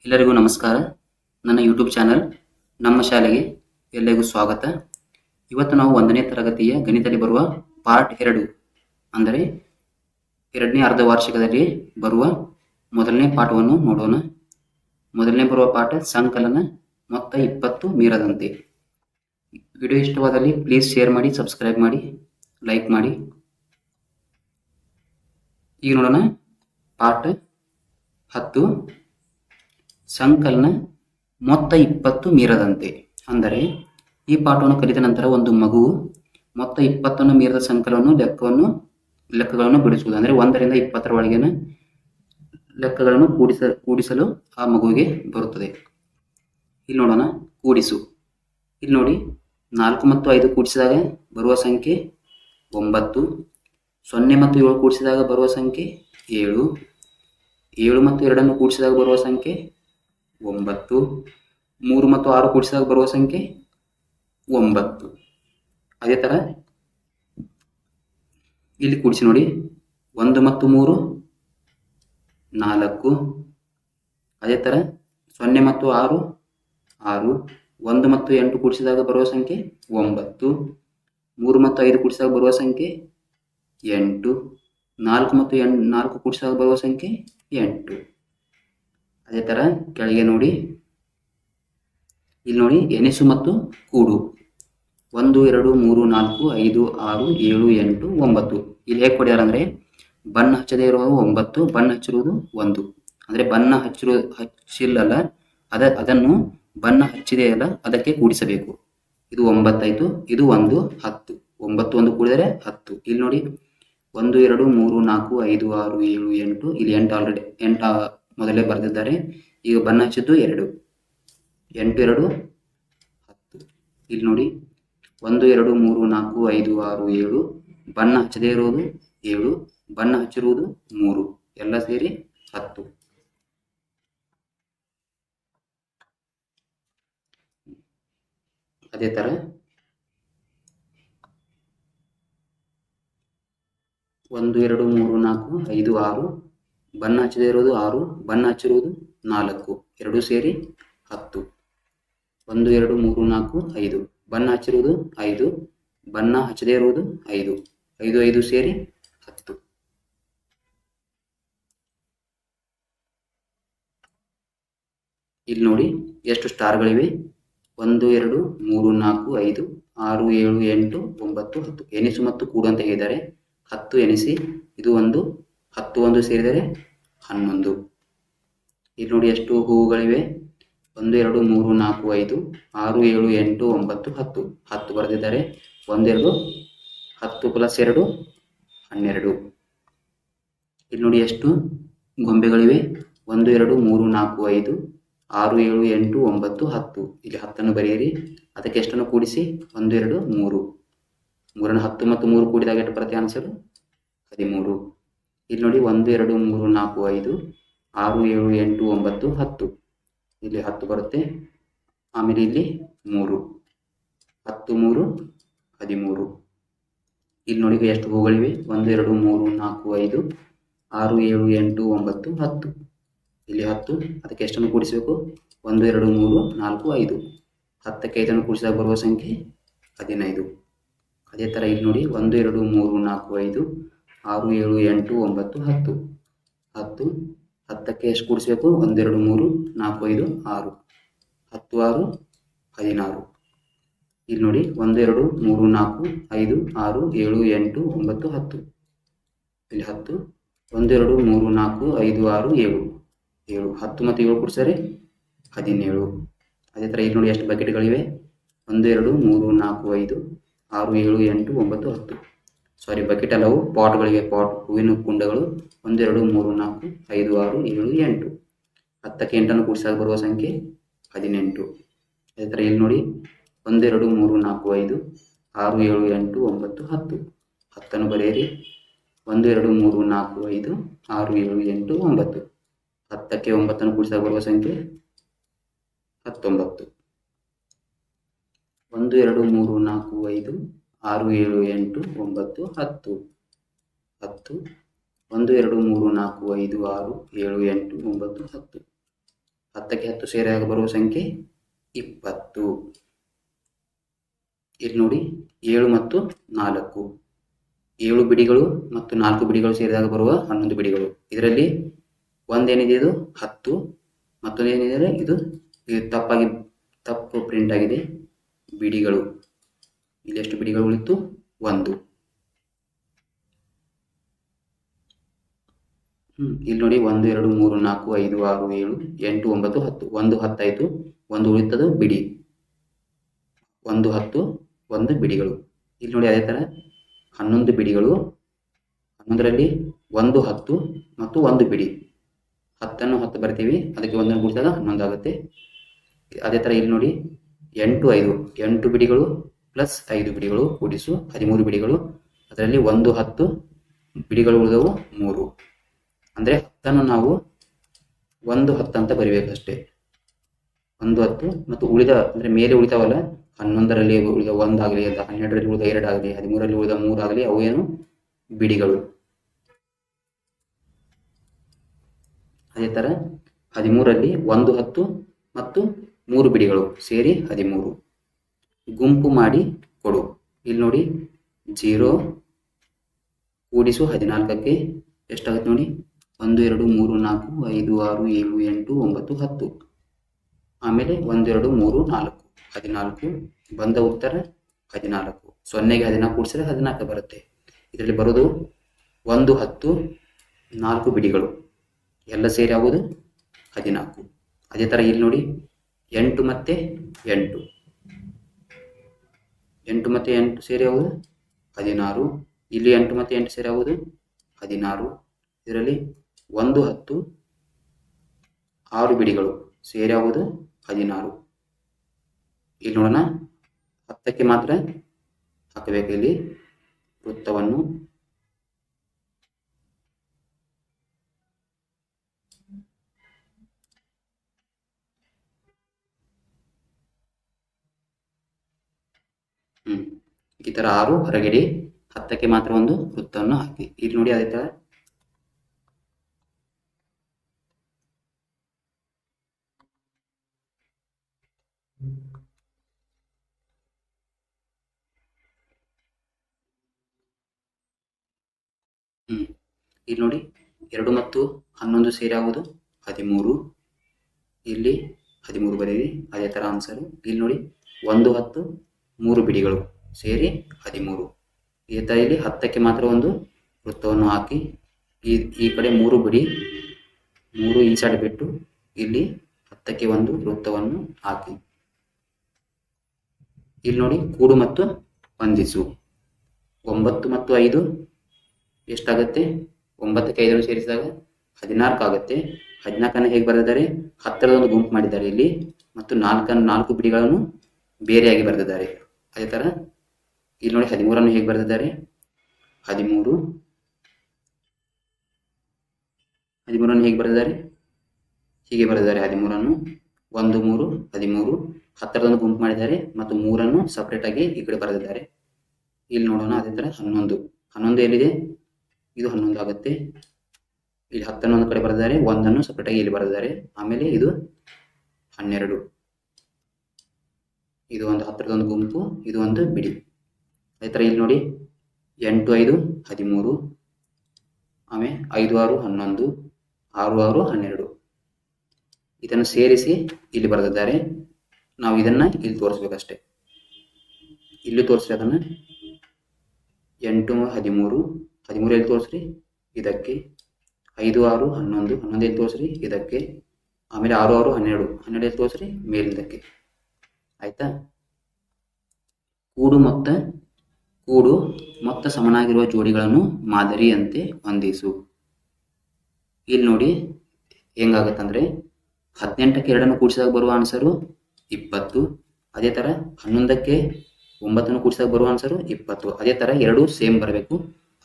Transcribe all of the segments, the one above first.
ಎಲ್ಲರಿಗೂ ನಮಸ್ಕಾರ. ನನ್ನ ಯೂಟ್ಯೂಬ್ ಚಾನಲ್ ನಮ್ಮ ಶಾಲೆಗೆ ಎಲ್ಲರಿಗೂ ಸ್ವಾಗತ. ಇವತ್ತು ನಾವು 1ನೇ ತರಗತಿಯ ಗಣಿತದಲ್ಲಿ ಬರುವ ಪಾರ್ಟ್ 2 ಅಂದರೆ 2ನೇ ಅರ್ಧ ವಾರ್ಷಿಕದಲ್ಲಿ ಬರುವ ಮೊದಲನೇ ಪಾಠವನ್ನು ನೋಡೋಣ. ಮೊದಲನೇ ಬರುವ ಪಾಠ ಸಂಕಲನ ಮೊತ್ತ 20 ಮೀರದಂತೆ. ವಿಡಿಯೋ ಇಷ್ಟವಾದಲ್ಲಿ ಪ್ಲೀಸ್ ಶೇರ್ ಮಾಡಿ, ಸಬ್ಸ್ಕ್ರೈಬ್ ಮಾಡಿ, ಲೈಕ್ ಮಾಡಿ. ಈಗ ನೋಡೋಣ ಪಾಠ 10 ಸಂಕಲನ ಮೊತ್ತ 20 ಮೀರದಂತೆ. ಅಂದರೆ ಈ ಪಾಠವನ್ನು ಕಲಿತ ನಂತರ ಒಂದು ಮಗು ಮೊತ್ತ 20 ಮೀರದ ಸಂಕಲನವನ್ನು ಲೆಕ್ಕಗಳನ್ನು ಬಿಡಿಸುವುದು, ಅಂದರೆ 1 ರಿಂದ 20 ಒಳಗಿನ ಲೆಕ್ಕಗಳನ್ನು ಕೂಡಿಸಲು ಆ ಮಗುವಿಗೆ ಬರುತ್ತದೆ. ಇಲ್ಲಿ ನೋಡೋಣ, ಕೂಡಿಸು. ಇಲ್ಲಿ ನೋಡಿ, 4 ಮತ್ತು 5 ಕೂಡಿಸಿದಾಗ ಬರುವ ಸಂಖ್ಯೆ 9, 0 ಮತ್ತು 7 ಕೂಡಿಸಿದಾಗ ಬರುವ ಸಂಖ್ಯೆ 7, 7 ಮತ್ತು 2 ಕೂಡಿಸಿದಾಗ ಬರುವ ಸಂಖ್ಯೆ 9, 3 ಮತ್ತು 6 ಕೂಡಿಸಿದಾಗ ಬರುವ ಸಂಖ್ಯೆ 9. ಅದೇ ಥರ ಇಲ್ಲಿ ಕೂಡಿಸಿ ನೋಡಿ, 1 ಮತ್ತು 3 4, ಅದೇ ಥರ 0 ಮತ್ತು 6 6, 1 ಮತ್ತು 8 ಕೂಡಿಸಿದಾಗ ಬರುವ ಸಂಖ್ಯೆ 9, 3 ಮತ್ತು 5 ಕೂಡಿಸಿದಾಗ ಬರುವ ಸಂಖ್ಯೆ 8, 4 ಮತ್ತು 4 ಕೂಡಿಸಿದಾಗ ಬರುವ ಸಂಖ್ಯೆ 8. ಅದೇ ಥರ ಕೆಳಗೆ ನೋಡಿ, ಇಲ್ಲಿ ನೋಡಿ ಎಣಿಸು ಮತ್ತು ಕೂಡು. 1 2 3 4 5 6 7 8 9. ಇಲ್ಲಿ ಹೇಗೆ ಕೊಡ್ಯಾರ ಅಂದರೆ ಬಣ್ಣ ಹಚ್ಚದೇ ಇರುವುದು 9, ಬಣ್ಣ ಹಚ್ಚಿರುವುದು 1. ಅಂದರೆ ಬಣ್ಣ ಹಚ್ಚಿಲ್ಲಲ್ಲ, ಅದನ್ನು ಬಣ್ಣ ಹಚ್ಚಿದೆ ಅಲ್ಲ ಅದಕ್ಕೆ ಕೂಡಿಸಬೇಕು. ಇದು 9 ಆಯಿತು, ಇದು 1 10. 9 1 ಕೂಡಿದರೆ 10. ಇಲ್ಲಿ ನೋಡಿ 1 2 3 4 5 6 7 8. ಇಲ್ಲಿ 8 ಆಲ್ರೆಡಿ 8 ಮೊದಲೇ ಬರೆದಿದ್ದಾರೆ. ಈಗ ಬಣ್ಣ ಹಚ್ಚಿದ್ದು 2, 8 2 10. ಇಲ್ಲಿ ನೋಡಿ 1 2 3 4 5 6 7. ಬಣ್ಣ ಹಚ್ಚದೇ ಇರುವುದು 7, ಬಣ್ಣ ಹಚ್ಚಿರುವುದು 3, ಎಲ್ಲ ಸೇರಿ 10. ಅದೇ ಥರ 1 2 3 4 5 6. ಬಣ್ಣ ಹಚ್ಚದೇ ಇರೋದು 6, ಬಣ್ಣ ಹಚ್ಚಿರುವುದು 4, ಎರಡೂ ಸೇರಿ 10. 1 2 3 4 5. ಬಣ್ಣ ಹಚ್ಚಿರುವುದು 5, ಬಣ್ಣ ಹಚ್ಚದೇ ಇರುವುದು 5, 5 5 ಸೇರಿ 10. ಇಲ್ಲಿ ನೋಡಿ ಎಷ್ಟು ಸ್ಟಾರ್ಗಳಿವೆ. 1 2 3 4 5 6 7 8 9 10. ಎಣಿಸು ಮತ್ತು ಕೂಡು ಅಂತ ಹೇಳಿದ್ದಾರೆ. 10 ಎಣಿಸಿ, ಇದು 1, 10 1 ಸೇರಿದರೆ 11. ಇಲ್ಲಿ ನೋಡಿ ಎಷ್ಟು ಹೂವುಗಳಿವೆ. 1 2 3 4 5 6 7 8 9 10. 10 ಬರೆದಿದ್ದಾರೆ. 1 2 10 ಪ್ಲಸ್ 2 12. ಇಲ್ಲಿ ನೋಡಿ ಎಷ್ಟು ಗೊಂಬೆಗಳಿವೆ. 1 2 3 4 5 6 7 8 9 10. ಇಲ್ಲಿ 10 ಬರೆಯಿರಿ. ಅದಕ್ಕೆ ಎಷ್ಟನ್ನು ಕೂಡಿಸಿ, 1 2 3. 3 10 ಮತ್ತು 3 ಕೂಡಿದಾಗ ಎಷ್ಟು ಬರುತ್ತೆ ಆನ್ಸರ್? 13. ಇಲ್ಲಿ ನೋಡಿ 1 2 3 4 5 6 7 8 9 10. ಇಲ್ಲಿ 10 ಬರುತ್ತೆ. ಆಮೇಲೆ ಇಲ್ಲಿ 3, 10 3 13. ಇಲ್ಲಿ ನೋಡಿ ಎಷ್ಟು ಹೂಗಳಿವೆ. 1 2 3 4 5 6 7 8 9 10. ಇಲ್ಲಿ 10, ಅದಕ್ಕೆ ಎಷ್ಟನ್ನು ಕೂಡಿಸಬೇಕು? 1 2 3 4 5. 10ಕ್ಕೆ 5 ಕೂಡಿಸಿದಾಗ ಬರುವ ಸಂಖ್ಯೆ 15. ಅದೇ ಥರ ಇಲ್ಲಿ ನೋಡಿ 1 2 3 4 5 6 7 8 9 10. 10, 10ಕ್ಕೆ ಎಷ್ಟು ಕೂಡಿಸಬೇಕು? 1 2 3 4 5 6. 10 6 16. ಇಲ್ಲಿ ನೋಡಿ 1 2 3 4 5 6 7 8 9 10. ಇಲ್ಲಿ 10, 1 2 3 4 5 6 7 7. 10 ಮತ್ತು 7 ಕೂಡಿಸಿದರೆ 17. ಅದೇ ಥರ ಇಲ್ಲಿ ನೋಡಿ ಎಷ್ಟು ಬಕೆಟ್ಗಳಿವೆ. 1 2 3 4 5 6 7 8 9 10. ಸಾರಿ, ಬಕೆಟ್ ಅಲ್ಲವು, ಪಾಟ್ಗಳಿವೆ. ಪಾಟ್, ಹೂವಿನ ಕುಂಡಗಳು. 1 2 3 4 5 6 7 8. 10ಕ್ಕೆ 8 ಕೂಡಿಸಿದಾಗ ಬರುವ ಸಂಖ್ಯೆ 18. ಅದೇ ಥರ ಇಲ್ಲಿ ನೋಡಿ 1 2 3 4 5 6 7 8 9 10. 10 ಬರೆಯಿರಿ. 1 2 3 4 5 6 7 8 9. 10ಕ್ಕೆ 9 ಕೂಡಿಸಿದಾಗ ಬರುವ ಸಂಖ್ಯೆ 19. 1 2 3 4 5 6 7 8 9 10. 10, 1 2 3 4 5 6 7 8 9 10. 10ಕ್ಕೆ 10 ಸೇರಿದಾಗ ಬರುವ ಸಂಖ್ಯೆ 20. ಇಲ್ಲಿ ನೋಡಿ 7 ಮತ್ತು 4, 7 ಬಿಡಿಗಳು ಮತ್ತು 4 ಬಿಡಿಗಳು ಸೇರಿದಾಗ ಬರುವ 11 ಬಿಡಿಗಳು. ಇದರಲ್ಲಿ ಒಂದೇನಿದೆ ಇದು 10, ಮತ್ತೊಂದೇನಿದೆ ಇದು ತಪ್ಪು ಪ್ರಿಂಟ್ ಆಗಿದೆ. ಬಿಡಿಗಳು ಇಲ್ಲಿ ಎಷ್ಟು ಬಿಡಿಗಳು ಉಳಿತು? 1. ಇಲ್ಲಿ ನೋಡಿ 1 2 3 4 5 6 7 8 9 10. 1 10 ಆಯಿತು. 1 ಉಳಿತದ ಬಿಡಿ. 1 10 1 ಬಿಡಿಗಳು. ಇಲ್ಲಿ ನೋಡಿ ಅದೇ ಥರ 11 ಬಿಡಿಗಳು. 11ರಲ್ಲಿ 1 10 ಮತ್ತು 1 ಬಿಡಿ. 10 10 ಬರ್ತೀವಿ, ಅದಕ್ಕೆ 1 ಕೂಡಿಸಿದಾಗ 11 ಆಗುತ್ತೆ. ಅದೇ ಥರ ಇಲ್ಲಿ ನೋಡಿ 8 5, 8 ಬಿಡಿಗಳು ಪ್ಲಸ್ 5 ಬಿಡಿಗಳು ಕೂಡಿಸು 13 ಬಿಡಿಗಳು. ಅದರಲ್ಲಿ 1 10 ಬಿಡಿಗಳು ಉಳಿದವು 3. ಅಂದರೆ 10 ನಾವು 1 10 ಅಂತ ಬರಿಬೇಕಷ್ಟೇ. 1 10 ಮತ್ತು ಉಳಿದ ಅಂದರೆ ಮೇಲೆ ಉಳಿತಾವಲ್ಲ, 11ರಲ್ಲಿ ಉಳಿದ 1 ಆಗಲಿ, 12ರಲ್ಲಿ ಉಳಿದ 2 ಆಗಲಿ, 13ರಲ್ಲಿ ಉಳಿದ 3 ಆಗಲಿ, ಅವು ಏನು ಬಿಡಿಗಳು. ಅದೇ ಥರ 13ರಲ್ಲಿ 1 10 ಮತ್ತು 3 ಬಿಡಿಗಳು ಸೇರಿ 13. ಗುಂಪು ಮಾಡಿ ಕೊಡು. ಇಲ್ಲಿ ನೋಡಿ 0 ಕೂಡಿಸು 14ಕ್ಕೆ ಎಷ್ಟಾಗುತ್ತೆ ನೋಡಿ? 1 2 3 4 5 6 7 8 9 10. ಆಮೇಲೆ 1 2 3 4 14. ಬಂದ ಉತ್ತರ 14. 0ಗೆ 14 ಕೂಡಿಸಿದ್ರೆ 14 ಬರುತ್ತೆ. ಇದರಲ್ಲಿ ಬರೋದು 1 10 4 ಬಿಡಿಗಳು ಎಲ್ಲ ಸೇರಿ ಆಗೋದು 14. ಅದೇ ಥರ ಇಲ್ಲಿ ನೋಡಿ 8 ಮತ್ತು 8, 8 ಮತ್ತು 8 ಸೇರಿ ಆಗೋದು 16. ಇಲ್ಲಿ 8 ಮತ್ತು 8 ಸೇರಿ ಆಗೋದು 16. ಇದರಲ್ಲಿ 1 10 6 ಬಿಡಿಗಳು ಸೇರಿ ಆಗೋದು 16. ಇಲ್ಲಿ ನೋಡೋಣ, 10ಕ್ಕೆ ಮಾತ್ರ ಹಾಕಬೇಕು ಇಲ್ಲಿ ವೃತ್ತವನ್ನು. ಈ ಥರ 6 ಹೊರಗಡೆ, 10ಕ್ಕೆ ಮಾತ್ರ ಒಂದು ವೃತ್ತವನ್ನು ಹಾಕಿ. ಇಲ್ಲಿ ನೋಡಿ ಅದೇ ಥರ ಇಲ್ಲಿ ನೋಡಿ 2 ಮತ್ತು 11 ಸೇರಿ ಆಗೋದು 13. ಇಲ್ಲಿ 13 ಬರೀರಿ. ಅದೇ ಥರ ಆನ್ಸರು. ಇಲ್ಲಿ ನೋಡಿ 1 10 3 ಬಿಡಿಗಳು ಸೇರಿ 13. ಇದೇ ಥರ ಇಲ್ಲಿ 10ಕ್ಕೆ ಮಾತ್ರ ಒಂದು ವೃತ್ತವನ್ನು ಹಾಕಿ, ಈ ಕಡೆ 3 ಬಿಡಿ, 3 ಈ ಸೈಡ್ ಬಿಟ್ಟು ಇಲ್ಲಿ 10ಕ್ಕೆ ಒಂದು ವೃತ್ತವನ್ನು ಹಾಕಿ. ಇಲ್ಲಿ ನೋಡಿ ಕೂಡು ಮತ್ತು ಹೊಂದಿಸು. 9 ಮತ್ತು 5 ಎಷ್ಟಾಗುತ್ತೆ? 9ಕ್ಕೆ 5 ಸೇರಿಸಿದಾಗ 14 ಆಗುತ್ತೆ. 14 ಹೇಗೆ ಬರೆದಿದ್ದಾರೆ? 10ರ ಒಂದು ಗುಂಪು ಮಾಡಿದ್ದಾರೆ ಇಲ್ಲಿ, ಮತ್ತು 4 ಬಿಡಿಗಳನ್ನು ಬೇರೆಯಾಗಿ ಬರೆದಿದ್ದಾರೆ. ಅದೇ ಥರ ಇಲ್ಲಿ ನೋಡಿ 13 ಹೇಗೆ ಬರೆದಿದ್ದಾರೆ? 13 ಹೇಗೆ ಬರೆದಿದ್ದಾರೆ? ಹೀಗೆ ಬರೆದಿದ್ದಾರೆ. 13 1 3 13. 10ರ ಗುಂಪು ಮಾಡಿದ್ದಾರೆ ಮತ್ತು 3 ಸಪ್ರೇಟ್ ಆಗಿ ಈ ಕಡೆ ಬರೆದಿದ್ದಾರೆ. ಇಲ್ಲಿ ನೋಡೋಣ. ಅದೇ ಥರ 11 ಎಲ್ಲಿದೆ? ಇದು 11 ಆಗುತ್ತೆ. ಇಲ್ಲಿ 10 ಒಂದು ಕಡೆ ಬರೆದಿದ್ದಾರೆ, 1 ಸಪ್ರೇಟ್ ಆಗಿ ಇಲ್ಲಿ ಬರೆದಿದ್ದಾರೆ. ಆಮೇಲೆ ಇದು 12, ಇದು ಒಂದು 10ರದ ಒಂದು ಗುಂಪು, ಇದು ಒಂದು ಬಿಡಿ. ಅದೇ ಥರ ಇಲ್ಲಿ ನೋಡಿ 8 5 13, ಆಮೇಲೆ 5 6 11, 6 6 12. ಇದನ್ನು ಸೇರಿಸಿ ಇಲ್ಲಿ ಬರೆದಿದ್ದಾರೆ. ನಾವು ಇದನ್ನು ಇಲ್ಲಿ ತೋರಿಸ್ಬೇಕಷ್ಟೆ. ಇಲ್ಲಿ ತೋರಿಸ್ರಿ ಅದನ್ನು. 8 13 13 ಎಲ್ಲಿ ತೋರಿಸ್ರಿ? ಇದಕ್ಕೆ. 5 6 11 11 ಎಲ್ಲಿ ತೋರಿಸ್ರಿ? ಇದಕ್ಕೆ. ಆಮೇಲೆ 6 6 12 12 ಎಲ್ಲಿ ತೋರಿಸ್ರಿ? ಮೇಲಿಂದಕ್ಕೆ. ಆಯ್ತಾ? ಕೂಡು ಮೊತ್ತ ಸಮನಾಗಿರುವ ಜೋಡಿಗಳನ್ನು ಮಾದರಿಯಂತೆ ಹೊಂದಿಸು. ಇಲ್ಲಿ ನೋಡಿ ಹೆಂಗಾಗತ್ತಂದ್ರೆ 18ಕ್ಕೆ 2 ಕೂಡಿಸಿದಾಗ ಬರುವ ಆನ್ಸರು 20. ಅದೇ ಥರ 11ಕ್ಕೆ 9 ಕೂಡಿಸಿದಾಗ ಬರುವ ಆನ್ಸರು 20. ಅದೇ ಥರ 2 ಸೇಮ್ ಬರಬೇಕು.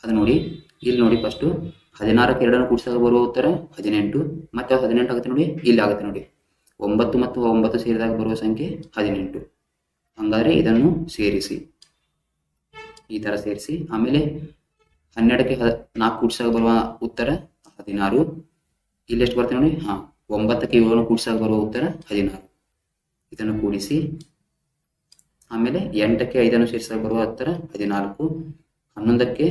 ಅದು ನೋಡಿ. ಇಲ್ಲಿ ನೋಡಿ ಫಸ್ಟು 16ಕ್ಕೆ 2 ಕೂಡಿಸಿದಾಗ ಬರುವ ಉತ್ತರ 18. ಮತ್ತೆ 18 ಆಗುತ್ತೆ ನೋಡಿ. ಇಲ್ಲಿ ಆಗುತ್ತೆ ನೋಡಿ 9 ಮತ್ತು 9 ಸೇರಿದಾಗ ಬರುವ ಸಂಖ್ಯೆ 18. ಹಾಗಾದರೆ ಇದನ್ನು ಸೇರಿಸಿ, ಈ ಥರ ಸೇರಿಸಿ. ಆಮೇಲೆ 12ಕ್ಕೆ 4 ಕೂಡಿಸಿದಾಗ ಬರುವ ಉತ್ತರ 16. ಇಲ್ಲಿ ಎಷ್ಟು ಬರ್ತದೆ ನೋಡಿ? 9ಕ್ಕೆ 7 ಕೂಡಿಸಾಗ ಬರುವ ಉತ್ತರ 16. ಇದನ್ನು ಕೂಡಿಸಿ ಆಮೇಲೆ 8ಕ್ಕೆ 5 ಸೇರಿಸಾಗ ಬರುವ ಉತ್ತರ 14. 11ಕ್ಕೆ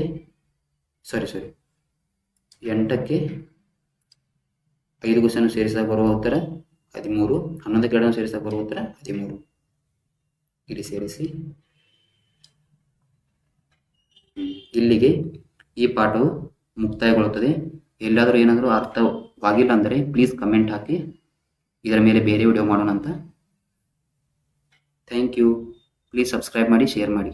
8ಕ್ಕೆ 5 ಗುಸನ್ನು ಸೇರಿಸಾಗ ಬರುವ ಉತ್ತರ 13. 11ಕ್ಕೆ 2 ಸೇರಿಸಾಗ ಬರುವ ಉತ್ತರ 13. ಇಲ್ಲಿ ಸೇರಿಸಿ. ಇಲ್ಲಿಗೆ ಈ ಪಾಠವು ಮುಕ್ತಾಯಗೊಳ್ಳುತ್ತದೆ. ಎಲ್ಲಾದರೂ ಏನಾದರೂ ಅರ್ಥವಾಗಿಲ್ಲ ಅಂದರೆ ಪ್ಲೀಸ್ ಕಮೆಂಟ್ ಹಾಕಿ, ಇದರ ಮೇಲೆ ಬೇರೆ ವಿಡಿಯೋ ಮಾಡೋಣ ಅಂತ. Thank you. ಪ್ಲೀಸ್ ಸಬ್ಸ್ಕ್ರೈಬ್ ಮಾಡಿ, ಶೇರ್ ಮಾಡಿ.